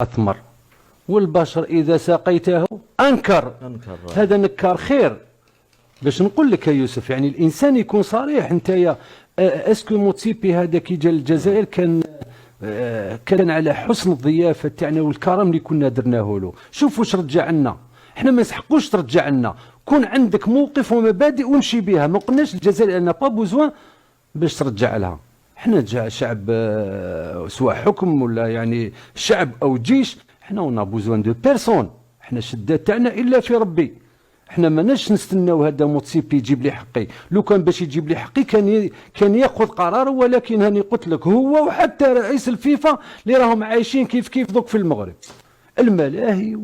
أثمر، والبشر إذا سقيته أنكر. هذا نكار خير. باش نقول لك يا يوسف، يعني الإنسان يكون صريح. أنت يا اسكو موتسيبي هذا كي جا للجزائر كان على حسن الضيافة تاعنا والكرم اللي كنا درناه له. شوف واش رجع لنا، احنا ما نسحقوش ترجع لنا. كون عندك موقف ومبادئ ومشي بها. ما قلناش الجزائر انا با بوزوان باش ترجع لها. احنا شعب سواء حكم ولا يعني شعب او جيش، احنا ونا بوزوان دو بيرسون. احنا الشدات تاعنا الا في ربي. احنا ماناش نستناو هذا موتسيبي يجيب لي حقي. لو كان باش يجيب لي حقي كان ياخذ قرار. ولكن هاني قلت لك هو وحتى رئيس الفيفا اللي راهم عايشين كيف دوك في المغرب، الملاهي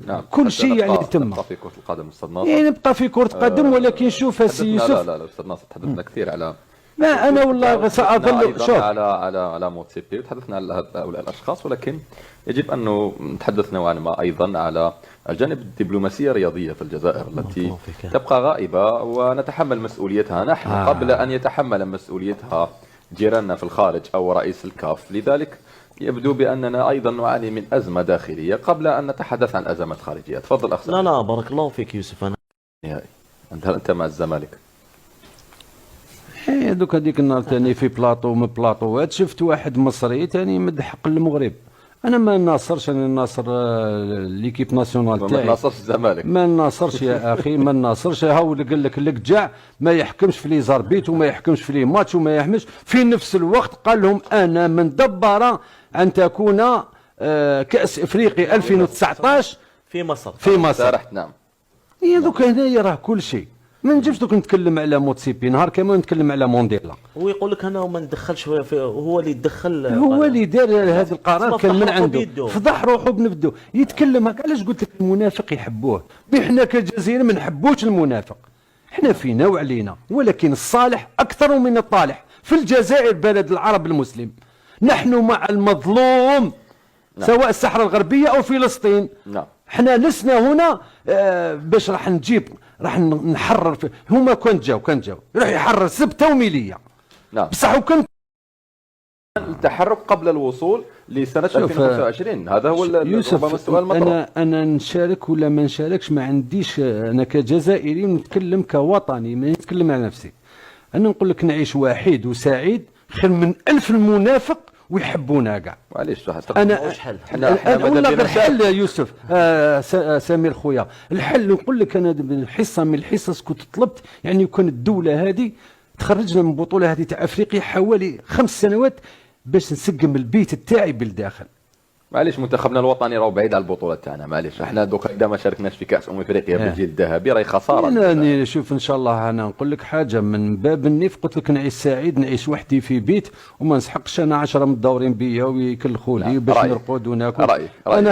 نعم. كل شيء يعني تم. نبقى في كرة القدم أستاذ ناصر، يعني نبقى في كرة قدم. ولكن شوف السي يوسف، لا أستاذ ناصر، تحدثنا كثير على ما انا والله ساظل شوف على موتسيبي، وتحدثنا على هؤلاء الاشخاص، ولكن يجب ان نتحدث نوعا ما ايضا على الجانب الدبلوماسيه الرياضيه في الجزائر التي تبقى غائبه ونتحمل مسؤوليتها نحن قبل ان يتحمل مسؤوليتها جيراننا في الخارج او رئيس الكاف. لذلك يبدو باننا ايضا نعاني من ازمه داخليه قبل ان نتحدث عن ازمات خارجيه. تفضل اخ. لا بارك الله فيك يوسف. انا نهائي انت مع الزمالك. دوك هذيك النهار ثاني في بلاطو من بلاطوات شفت واحد مصري ثاني مد حق المغرب. انا ما ناصرش، انا ناصر ليكيب ناسيونال تاعي. ما ناصرش الزمالك، ما ناصرش يا اخي، ما ناصرش. هاو اللي قال لك الكجاع ما يحكمش في لي زاربيت وما يحكمش في لي ماتش وما يحمش. في نفس الوقت قال لهم انا من دبر ان تكون كاس افريقيا 2019 في مصر. في مصر. نعم. هي دوك هنايا راه كل شيء. ما نجيبش دوك نتكلم على موتسيبي نهار كامل نتكلم على مونديلا. هو يقول لك انا ما ندخلش، هو اللي دخل، هو اللي دار هذا القرار، كان من عنده. فضح روحه بنفسه يتكلم هكا. علاش قلت لك المنافق يحبوه؟ احنا كجزائر ما نحبوش المنافق. احنا فينا وعلينا، ولكن الصالح اكثر من الطالح. في الجزائر بلد العرب المسلم نحن مع المظلوم. نعم. سواء الصحراء الغربيه او فلسطين. نعم. احنا لسنا هنا باش راح نحرر هما كان جاو يروح يحرر سبته وميليه. نعم. بصح وكان التحرك قبل الوصول لسنه 2025. هذا هو ربما السؤال المطروح. انا نشارك ولا ما نشاركش ما عنديش. انا كجزائري نتكلم كوطني، ما نتكلم على نفسي. انا نقول لك نعيش وحيد وسعيد خير من 1000 المنافق ويحبونا كاع. معليش انا ولا الحل يا يوسف. سمير خويا، الحل نقول لك انا حصه من الحصص كنت طلبت. يعني كان الدوله هذه تخرجنا من البطوله هذه تاع افريقيا حوالي 5 سنوات باش نسقم البيت تاعي بالداخل. معليش منتخبنا الوطني راهو بعيد على البطوله تاعنا. معليش احنا دوكا اذا ما شاركناش في كاس افريقيا بالجيل الذهبي راهي خساره. انا شوف ان شاء الله انا نقول لك حاجه من باب النيف. قلت لك نعيش سعيد، نعيش وحدي في بيت وما نسحقش انا 10 مدورين بيا ويكلخوا لي باش نرقد وناكل. رأيي.